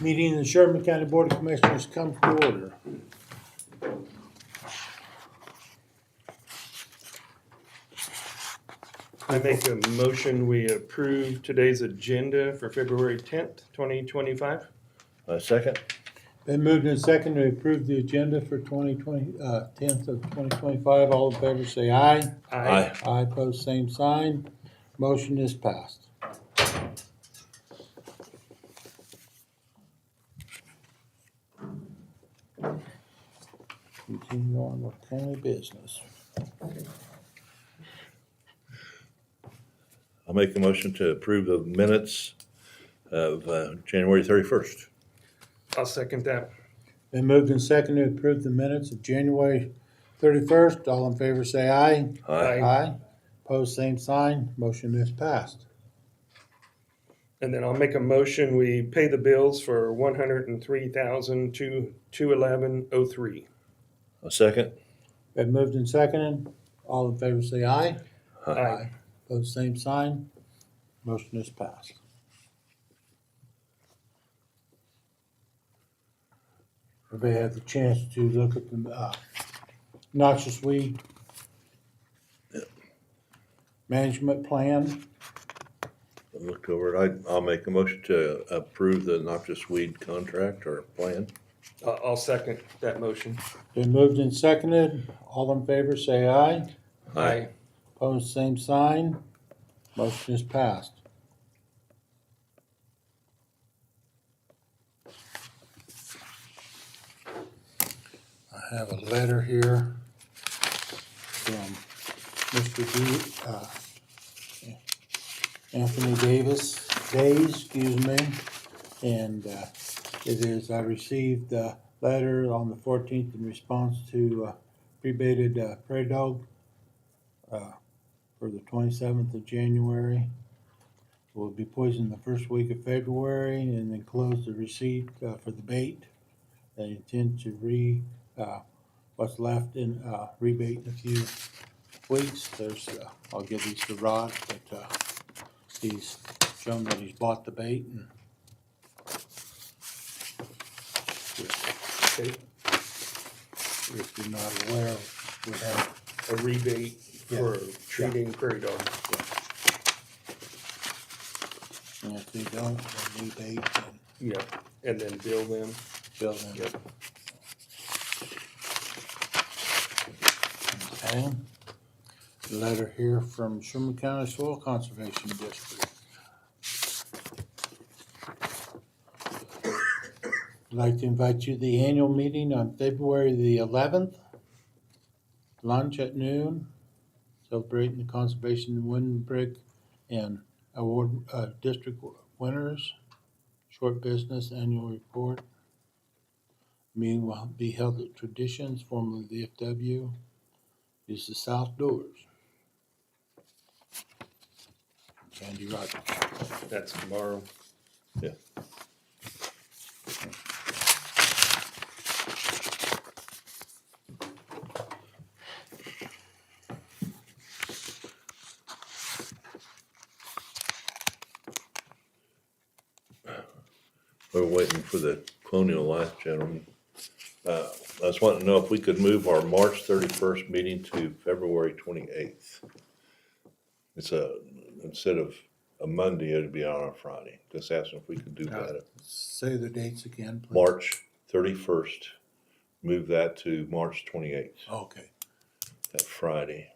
Meeting of the Sherman County Board of Commissioners comes to order. I make a motion, we approve today's agenda for February 10th, 2025. Second? Been moved and seconded to approve the agenda for 10th of 2025. All in favor say aye. Aye. Aye, pose same sign. Motion is passed. Continue on with county business. I'll make a motion to approve the minutes of January 31st. I'll second that. Been moved and seconded to approve the minutes of January 31st. All in favor say aye. Aye. Aye. Pose same sign. Motion is passed. And then I'll make a motion, we pay the bills for $103,211.03. A second? Been moved and seconded. All in favor say aye. Aye. Pose same sign. Motion is passed. Everybody had the chance to look at the noxious weed management plan. I looked over it. I'll make a motion to approve the noxious weed contract or plan. I'll second that motion. Been moved and seconded. All in favor say aye. Aye. Pose same sign. Motion is passed. I have a letter here from Mr. Anthony Days, excuse me. And it is, I received a letter on the 14th in response to pre-baited prairie dog for the 27th of January. Will be poisoned the first week of February and enclose the receipt for the bait. They intend to what's left in rebait in a few weeks. There's I'll give these to Rod, but he's shown that he's bought the bait and Okay. if you're not aware, we have A rebate for treating prairie dogs. and if they don't, they rebate and Yep. And then bill them. bill them. Yep. Okay. Letter here from Sherman County Soil Conservation District. I'd like to invite you to the annual meeting on February the 11th. Lunch at noon, celebrating the conservation of Windbreak and award district winners. Short business annual report. Meeting will be held at Traditions, formerly the FW. Is the south doors. Sandy Rogers. That's tomorrow. Yeah. We're waiting for the Colonial Life gentleman. I was wanting to know if we could move our March 31st meeting to February 28th. It's instead of a Monday, it'd be on a Friday. Just asking if we could do that. Say the dates again, please. March 31st, move that to March 28th, Okay. that Friday.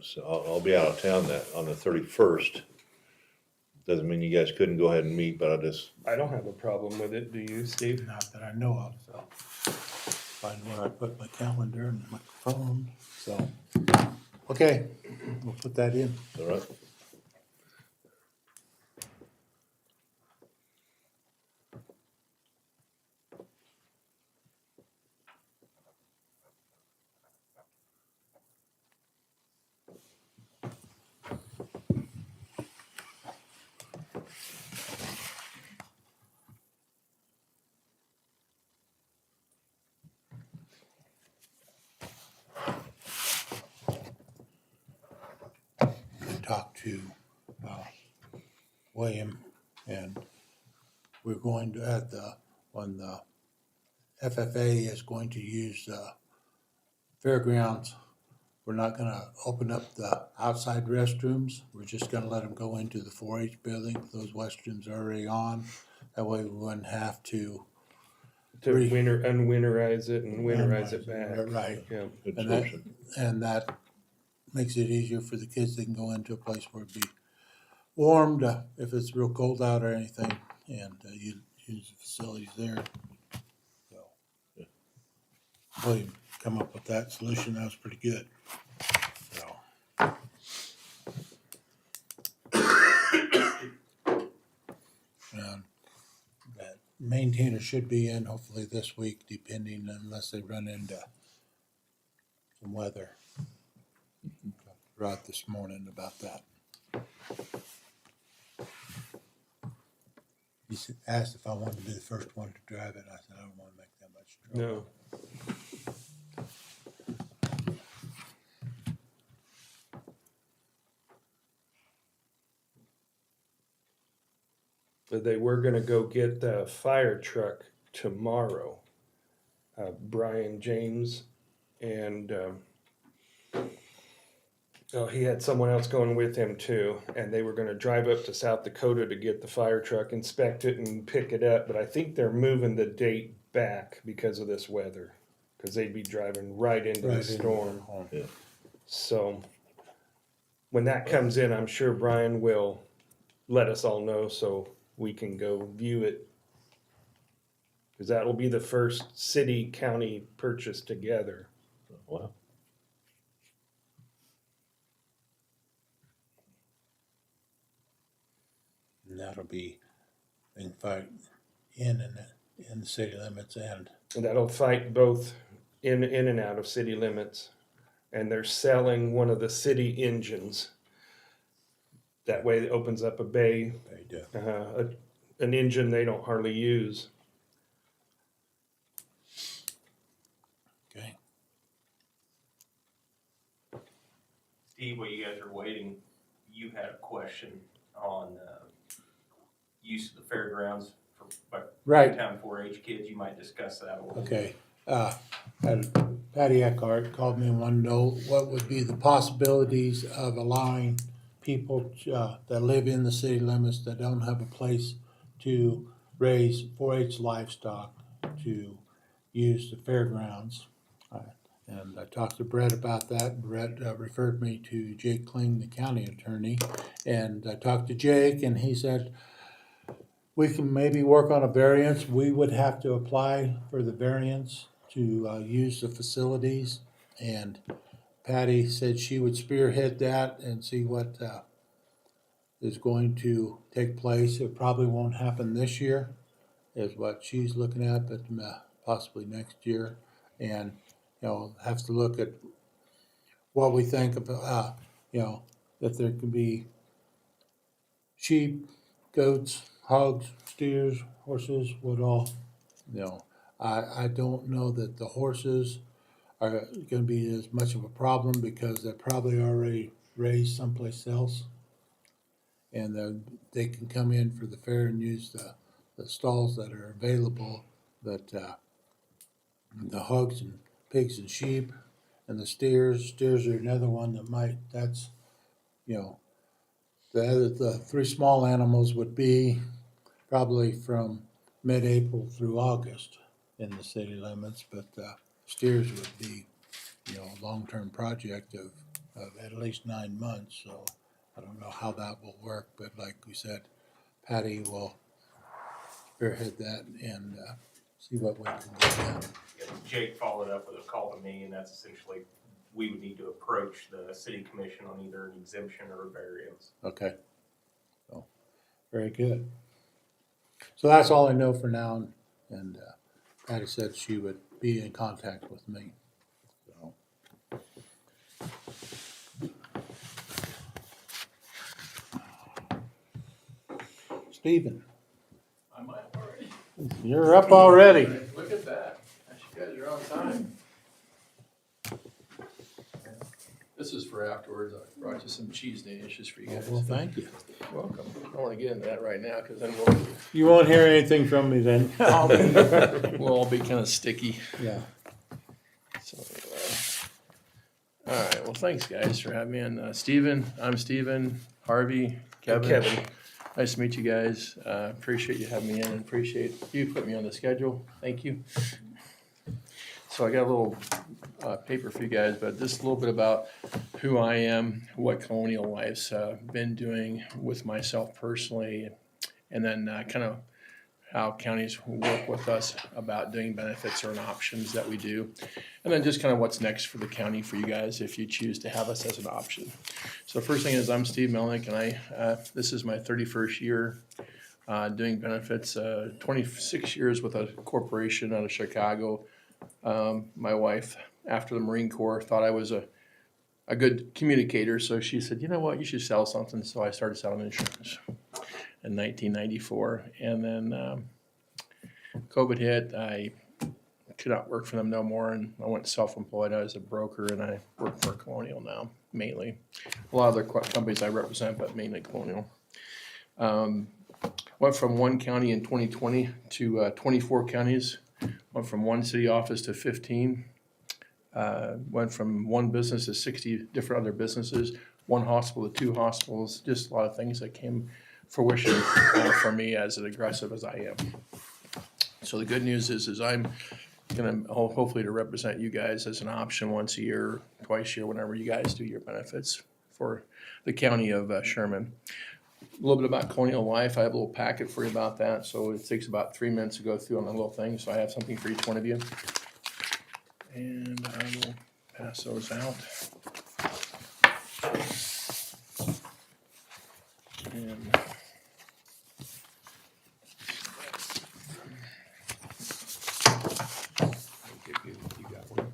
So I'll be out of town on the 31st. Doesn't mean you guys couldn't go ahead and meet, but I don't have a problem with it. Do you, Steve? Not that I know of, so. Find where I put my calendar and my phone, so. Okay, we'll put that in. all right. Talk to William, and we're going to, when the FFA is going to use the fairgrounds, we're not gonna open up the outside restrooms. We're just gonna let them go into the 4-H building. Those restrooms are already on. That way we wouldn't have to. Unwinterize it and winterize it back. Right. Yeah. Good And that, solution. and that makes it easier for the kids. They can go into a place where it'd be warmed if it's real cold out or anything, and use the facilities there. So, Yeah. William come up with that solution. That was pretty good. So. And that maintainer should be in hopefully this week, depending unless they run into some weather. Rod this morning about that. He asked if I wanted to be the first one to drive it. I said I don't want to make that much trouble. No. They were gonna go get the fire truck tomorrow. Brian James and he had someone else going with him too, and they were gonna drive up to South Dakota to get the fire truck, inspect it and pick it up, but I think they're moving the date back because of this weather, because they'd be driving right into the storm. Yeah. So when that comes in, I'm sure Brian will let us all know so we can go view it. Because that'll be the first city-county purchase together. Wow. And that'll be in fact in the city limits and And that'll fight both in and out of city limits. And they're selling one of the city engines. That way it opens up a bay, they do. an engine they don't hardly use. Okay. Steve, while you guys are waiting, you had a question on use of the fairgrounds for Right. town 4-H kids. You might discuss that a little. Okay. Patty Eckhart called me and wanted to know what would be the possibilities of allowing people that live in the city limits that don't have a place to raise 4-H livestock to use the fairgrounds. And I talked to Brett about that. Brett referred me to Jake Kling, the county attorney. And I talked to Jake and he said, we can maybe work on a variance. We would have to apply for the variance to use the facilities. And Patty said she would spearhead that and see what is going to take place. It probably won't happen this year, is what she's looking at, but possibly next year. And, have to look at what we think about, if there can be sheep, goats, hogs, steers, horses, would all, I don't know that the horses are gonna be as much of a problem because they're probably already raised someplace else. And then they can come in for the fair and use the stalls that are available, but the hogs and pigs and sheep and the steers are another one that that's, the three small animals would be probably from mid-April through August in the city limits, but steers would be, a long-term project of at least 9 months. So I don't know how that will work, but like we said, Patty will spearhead that and see what we can get done. Yeah, Jake followed up with a call to me, and that's essentially we would need to approach the city commission on either an exemption or a variance. Okay. So, very good. So that's all I know for now, and Patty said she would be in contact with me. So. Stephen, I'm up already. you're up already. Look at that. You guys are on time. This is for afterwards. I brought you some cheese dishes for you guys. Well, thank you. Welcome. I don't wanna get into that right now, cause then we'll, You won't hear anything from me then. we'll all be kinda sticky. Yeah. So, all right, well, thanks, guys, for having me. And Steven, I'm Steven, Harvey, Kevin. Kevin. Nice to meet you guys. Appreciate you having me in and appreciate you putting me on the schedule. Thank you. So I got a little paper for you guys, but just a little bit about who I am, what Colonial Life's been doing with myself personally, and then kind of how counties work with us about doing benefits or options that we do. And then just kind of what's next for the county for you guys if you choose to have us as an option. So the first thing is I'm Steve Melnick, and this is my 31st year doing benefits, 26 years with a corporation out of Chicago. My wife, after the Marine Corps, thought I was a good communicator, so she said, you know what, you should sell something. So I started selling insurance in 1994, and then COVID hit. I could not work for them no more, and I went self-employed. I was a broker, and I work for Colonial now, mainly. A lot of other companies I represent, but mainly Colonial. Went from one county in 2020 to 24 counties. Went from one city office to 15. Went from one business to 60 different other businesses. One hospital to 2 hospitals. Just a lot of things that came fruition for me as aggressive as I am. So the good news is I'm gonna hopefully to represent you guys as an option once a year, twice a year, whenever you guys do your benefits for the county of Sherman. A little bit about Colonial Life. I have a little packet for you about that. So it takes about 3 minutes to go through on the little thing. So I have something for each one of you. And I will pass those out. And you got one.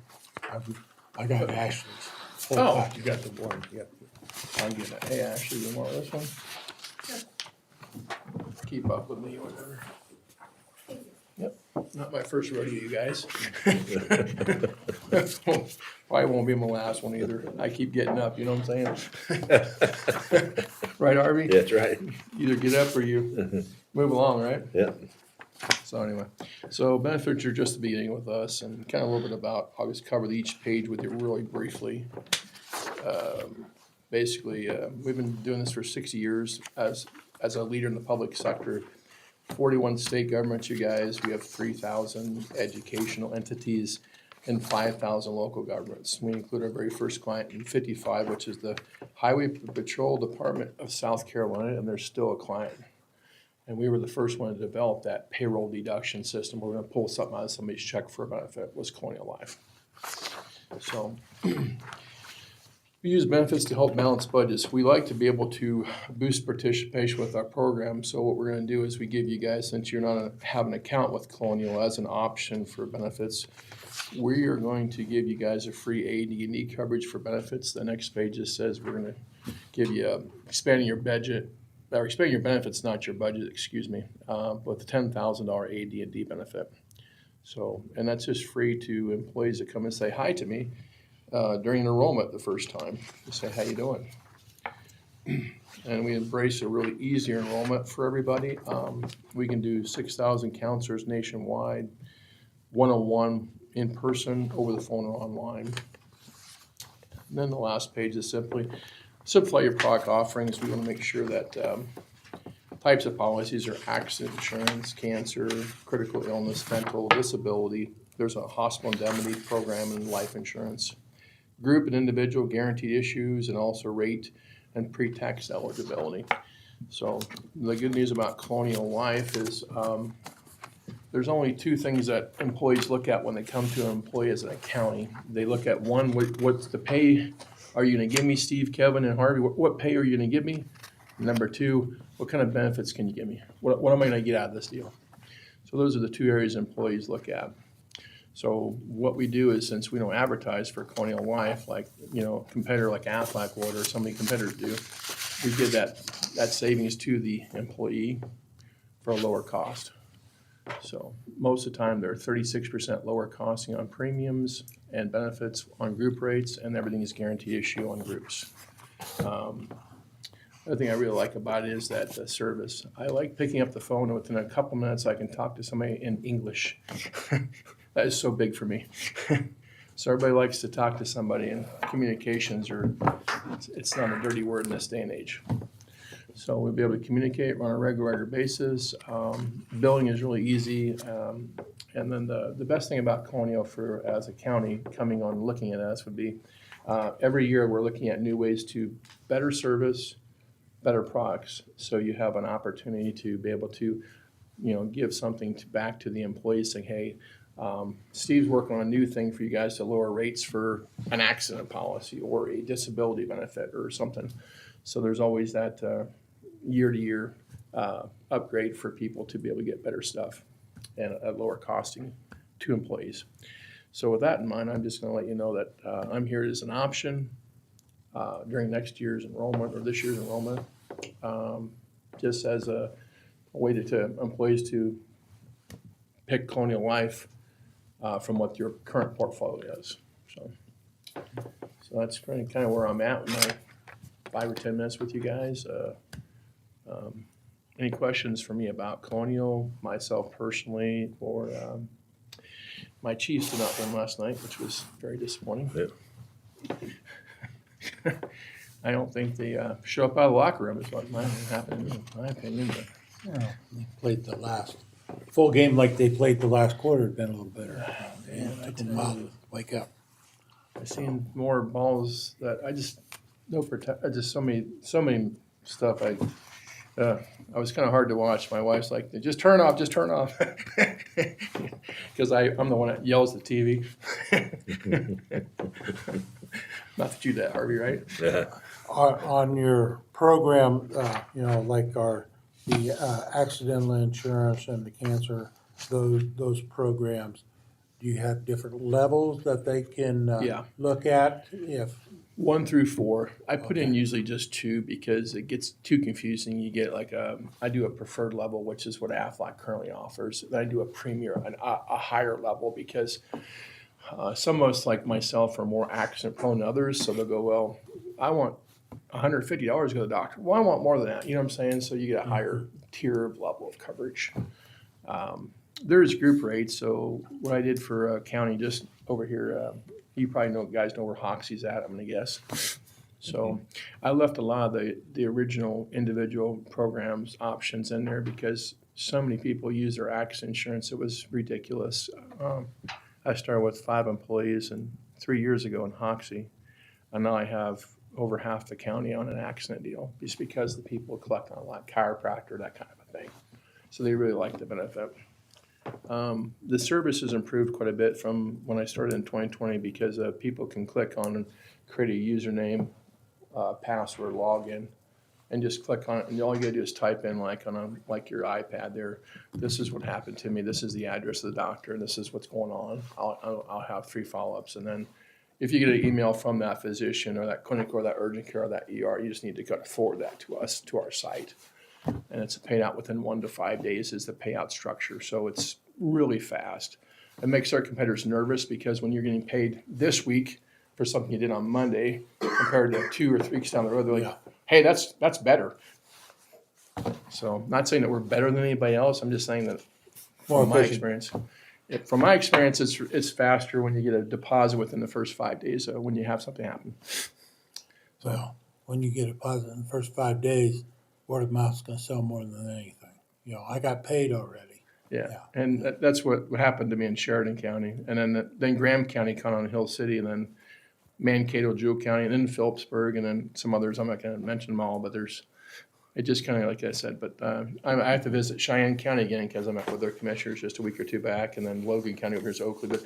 I got Ashley's. whole Oh, packet. you got the one. Yep. I'll get it. Hey, Ashley, you want this one? Keep up with me, whatever. Yep, not my first rodeo, you guys. Probably won't be my last one either. I keep getting up, you know what I'm saying? Right, Harvey? That's right. Either get up or you move along, right? Yeah. So anyway, so benefits are just the beginning with us, and kind of a little bit about, I'll just cover each page with you really briefly. Basically, we've been doing this for 60 years as a leader in the public sector. 41 state governments, you guys. We have 3,000 educational entities and 5,000 local governments. We include our very first client in 55, which is the Highway Patrol Department of South Carolina, and they're still a client. And we were the first one to develop that payroll deduction system. We're gonna pull something out of somebody's check for a benefit, was Colonial Life. So we use benefits to help balance budgets. We like to be able to boost participation with our program. So what we're gonna do is we give you guys, since you're not have an account with Colonial as an option for benefits, we are going to give you guys a free A&E coverage for benefits. The next page just says we're gonna give you expanding your budget, or expanding your benefits, not your budget, excuse me, with a $10,000 AD&D benefit. So, and that's just free to employees that come and say hi to me during enrollment the first time. They say, how you doing? And we embrace a really easy enrollment for everybody. We can do 6,000 counselors nationwide, one-on-one, in person, over the phone, or online. And then the last page is simplify your product offerings. We want to make sure that types of policies are accident insurance, cancer, critical illness, dental, disability. There's a hospital indemnity program and life insurance. Group and individual guaranteed issues, and also rate and pre-tax eligibility. So the good news about Colonial Life is there's only 2 things that employees look at when they come to an employee as an accounting. They look at, one, what's the pay are you going to give me, Steve, Kevin, and Harvey? What pay are you going to give me? Number 2, what kind of benefits can you give me? What am I going to get out of this deal? So those are the 2 areas employees look at. So what we do is, since we don't advertise for Colonial Life, like, you know, a competitor like Aflac would, or some of the competitors do, we give that savings to the employee for a lower cost. So most of the time, they're 36% lower costing on premiums and benefits on group rates, and everything is guaranteed issue on groups. The other thing I really like about it is that service. I like picking up the phone, and within a couple minutes, I can talk to somebody in English. That is so big for me. So everybody likes to talk to somebody, and communications it's not a dirty word in this day and age. So we'll be able to communicate on a regular basis. Billing is really easy. And then the best thing about Colonial as a county coming on looking at us would be every year we're looking at new ways to better service, better products. So you have an opportunity to be able to, give something back to the employees saying, hey, Steve's working on a new thing for you guys to lower rates for an accident policy or a disability benefit or something. So there's always that year-to-year upgrade for people to be able to get better stuff and at lower costing to employees. So with that in mind, I'm just going to let you know that I'm here as an option during next year's enrollment or this year's enrollment, just as a way to employees to pick Colonial Life from what your current portfolio is. So that's kind of where I'm at with my 5 or 10 minutes with you guys. Any questions for me about Colonial, myself personally, or my Chiefs did not win last night, which was very disappointing. Yeah. I don't think they show up out of the locker room is what happened in my opinion. But They played the last full game like they played the last quarter, had been a little better. Man, Took them a while to wake up. I've seen more balls that I just just so many stuff. I was kind of hard to watch. My wife's like, just turn off, because I'm the one that yells at TV. Not that you do that, Harvey, right? Yeah. On your program, like the accidental insurance and the cancer, those programs, do you have different levels that they can Yeah. look at? If 1 through 4. I put in Okay. usually just 2 because it gets too confusing. You get like I do a preferred level, which is what Aflac currently offers. Then I do a premier, a higher level because some of us like myself are more accident prone than others. So they'll go, well, I want $150 to go to the doctor. Well, I want more than that. You know what I'm saying? So you get a higher tier of level of coverage. There's group rates. So what I did for county just over here, you probably guys know where Hoxie's at, I'm going to guess. So I left a lot of the original individual programs options in there because so many people use their accident insurance. It was ridiculous. I started with 5 employees 3 years ago in Hoxie, and now I have over half the county on an accident deal just because the people collect on like chiropractor, that kind of a thing. So they really like the benefit. The service has improved quite a bit from when I started in 2020 because people can click on and create a username, password, login, and just click on it. And all you gotta do is type in like like your iPad there. This is what happened to me. This is the address of the doctor, and this is what's going on. I'll have 3 follow-ups, and then if you get an email from that physician or that clinic or that urgent care or that ER, you just need to kind of forward that to us to our site. And it's paid out within 1 to 5 days is the payout structure. So it's really fast. It makes our competitors nervous because when you're getting paid this week for something you did on Monday compared to 2 or 3 weeks down the road, they're like, hey, that's better. So I'm not saying that we're better than anybody else. I'm just saying that from my experience, it's faster when you get a deposit within the first 5 days when you have something happen. Well, when you get a deposit in the first 5 days, word of mouth's going to sell more than anything. I got paid already. Yeah. And that's what happened to me in Sheridan County. And then Graham County caught on Hill City, and then Mankato, Jewell County, and then Phillipsburg, and then some others. I'm not going to mention them all, but it just kind of like I said. But I have to visit Cheyenne County again because I met with their commissioners just a week or 2 back, and then Logan County over here is Oakley. But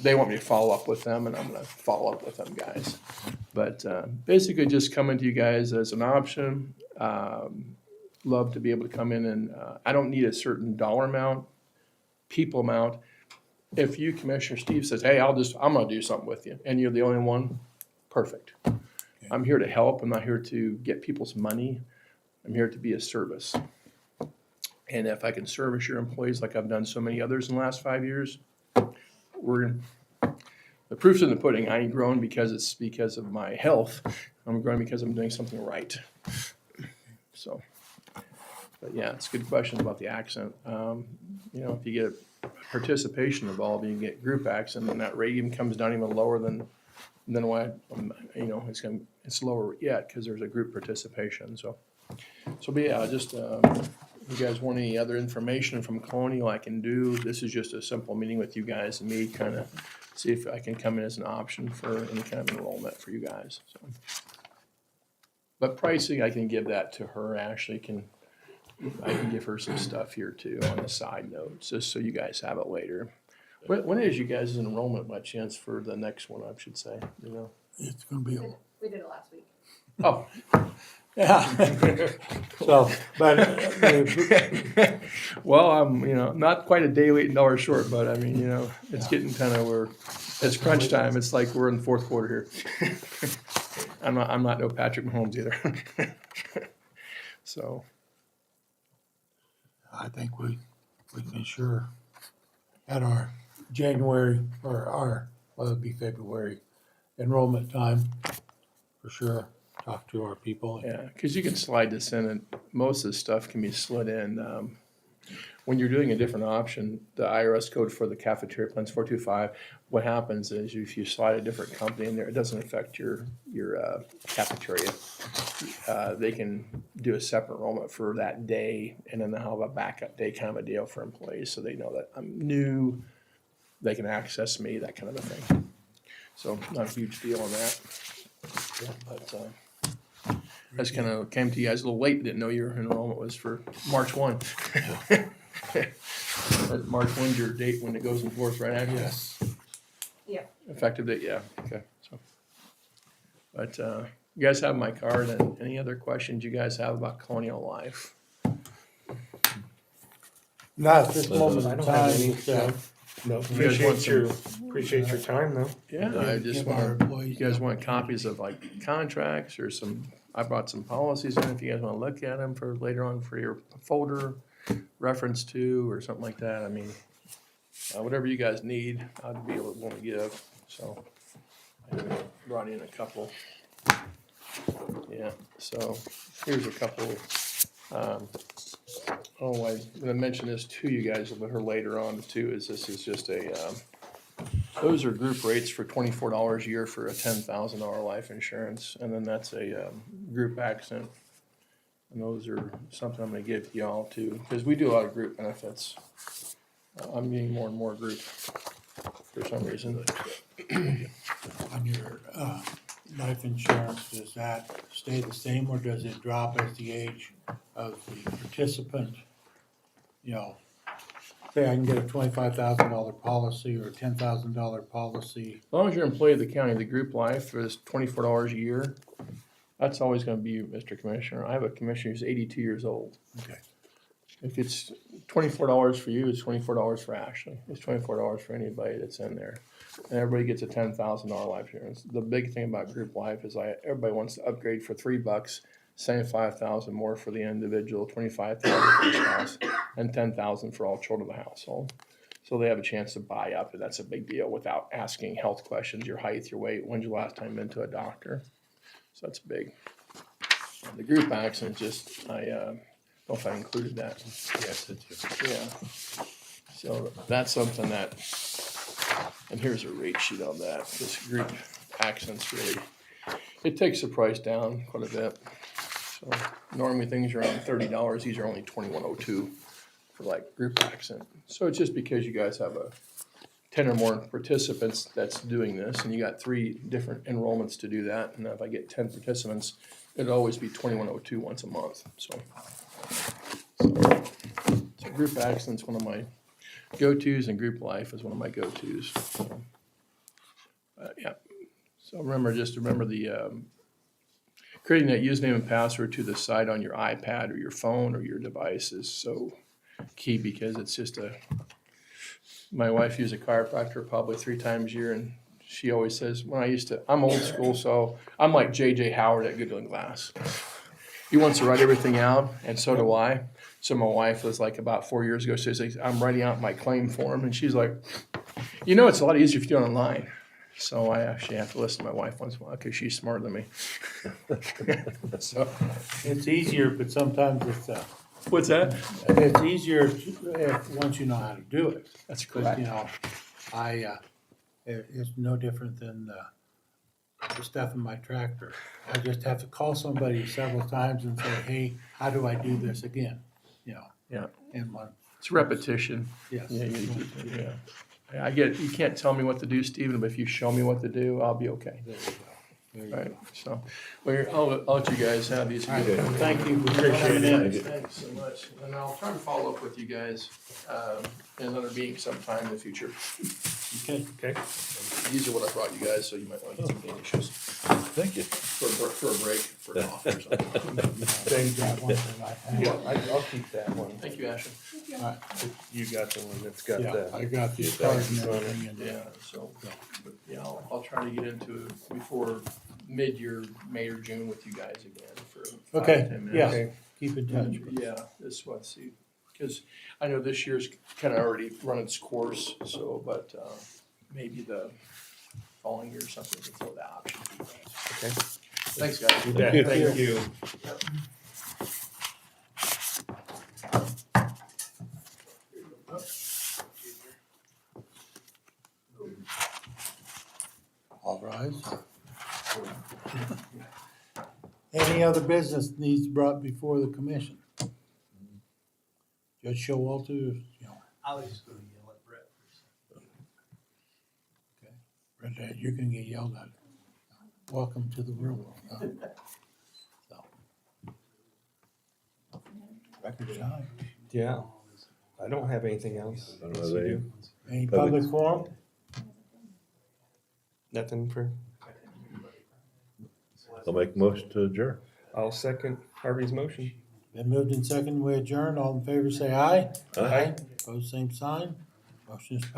they want me to follow up with them, and I'm going to follow up with them guys. But basically just coming to you guys as an option. Love to be able to come in and I don't need a certain dollar amount, people amount. If you, Commissioner Steve, says, hey, I'm going to do something with you, and you're the only one, perfect. Okay. I'm here to help. I'm not here to get people's money. I'm here to be a service. And if I can service your employees like I've done so many others in the last 5 years, the proof's in the pudding. I ain't growing because it's because of my health. I'm growing because I'm doing something right. So, but yeah, it's a good question about the accent. If you get participation involved, you get group accent, and that rate even comes down even lower than what, it's lower yet because there's a group participation. So but yeah, just, you guys want any other information from Colonial I can do? This is just a simple meeting with you guys and me, kind of see if I can come in as an option for any kind of enrollment for you guys, so. But pricing, I can give that to her. Ashley I can give her some stuff here too on the side notes, just so you guys have it later. When is you guys' enrollment by chance for the next one, I should say, It's gonna be, We did it last week. Oh, yeah. So, but, well, I'm, not quite a day late and dollar short, but I mean, it's getting kind of where it's crunch time. It's like we're in the fourth quarter here. I'm not no Patrick Mahomes either. So. I think we can sure at our January it'd be February enrollment time for sure. Talk to our people. Yeah, because you can slide this in, and most of the stuff can be slid in. When you're doing a different option, the IRS code for the cafeteria plan's 425. What happens is if you slide a different company in there, it doesn't affect your cafeteria. They can do a separate enrollment for that day, and then they'll have a backup day kind of a deal for employees, so they know that I'm new. They can access me, that kind of a thing. So not a huge deal on that. But I just kind of came to you guys a little late. Didn't know your enrollment was for March 1. March 1's your date when it goes in force, right, Ashley? Yes. Yeah. Effective date, yeah, okay. So, but you guys have my card, and any other questions you guys have about Colonial Life? Not at this moment I in don't have time. any. but, No, You guys want appreciate your time though. Yeah, I just give our want, employees you guys the want copies of like contracts or I brought some policies in, if you guys want to look at them for later on for your folder, reference to, or something like that. I mean, whatever you guys need, I'd be able to want to give, so. I brought in a couple. Yeah, so here's a couple, I'm gonna mention this to you guys a little later on too, this is just those are group rates for $24 a year for a $10,000 life insurance, and then that's a group accident. And those are something I'm gonna give to y'all too, because we do a lot of group benefits. I'm getting more and more group for some reason. On your life insurance, does that stay the same or does it drop as the age of the participant? Say I can get a $25,000 policy or a $10,000 policy. As long as you're an employee of the county, the group life is $24 a year. That's always gonna be you, Mr. Commissioner. I have a commissioner who's 82 years old. Okay. If it's $24 for you, it's $24 for Ashley. It's $24 for anybody that's in there. And everybody gets a $10,000 life insurance. The big thing about group life is everybody wants to upgrade for $3, $75,000 more for the individual, $25,000 for the spouse, and $10,000 for all children of the household. So they have a chance to buy up, and that's a big deal without asking health questions, your height, your weight, when's your last time been to a doctor? So that's big. The group accident, I don't know if I included that. Yes, it's Yeah. So that's something that, and here's a rate sheet on that. This group accidents really, it takes the price down quite a bit. So normally things are around $30. These are only $21.02 for like group accident. So it's just because you guys have 10 or more participants that's doing this, and you got 3 different enrollments to do that. And if I get 10 participants, it'd always be $21.02 once a month. So group accident's one of my go-tos, and group life is one of my go-tos. So, yeah. So remember the creating that username and password to the site on your iPad or your phone or your device is so key, because it's just my wife used a chiropractor probably 3 times a year, and she always says, I'm old school, so I'm like J.J. Howard at Goodwin Glass. He wants to write everything out, and so do I. So my wife was like about 4 years ago, she's like, I'm writing out my claim form, and she's like, you know, it's a lot easier if you do it online. So I actually have to listen to my wife once in a while because she's smarter than me. So, It's easier, but sometimes what's that? it's easier once you know how to do it. That's But, correct. you know, it's no different than the stuff in my tractor. I just have to call somebody several times and say, hey, how do I do this again? You know? Yeah. And one, It's repetition. yes. Yeah. I get it. You can't tell me what to do, Stephen, but if you show me what to do, I'll be okay. There you go. There you go. Right, so, well, I'll let you guys have these. All right, thank you. Appreciate it. Thanks so much, and I'll try to follow up with you guys, in another meeting sometime in the future. Okay. Okay. These are what I brought you guys, so you might want to get some issues Thank you. for a break, for a coffee or something. Thank That one that I have. Yeah, I'll keep that one. Thank you, Ashley. All right. You got the one that's got Yeah, the. I got the card and everything in Yeah, there. so, but, yeah, I'll try to get into it before mid-year, May or June with you guys again for 5 Okay, to 10 minutes. yeah. Okay. Keep in touch. Yeah, this one, see, because I know this year's kind of already run its course, so, but, maybe the following year or something, we throw that option. Okay. Thanks, guys. You bet. you. Thank you. All rise. Any other business needs brought before the commission? Judge Showalter, you know, I was just gonna yell at Brett for a second. Brenda, you're gonna get yelled at. Welcome to the real world. Huh? So. Record time. Yeah. I don't have anything else. I don't Unless have you any. do. Any Public- public forum? Nothing for, I'll make a motion to adjourn. I'll second Harvey's motion. Been moved in second, we adjourn. All in favor say aye. Aye. Opposed, same sign. Motion is passed.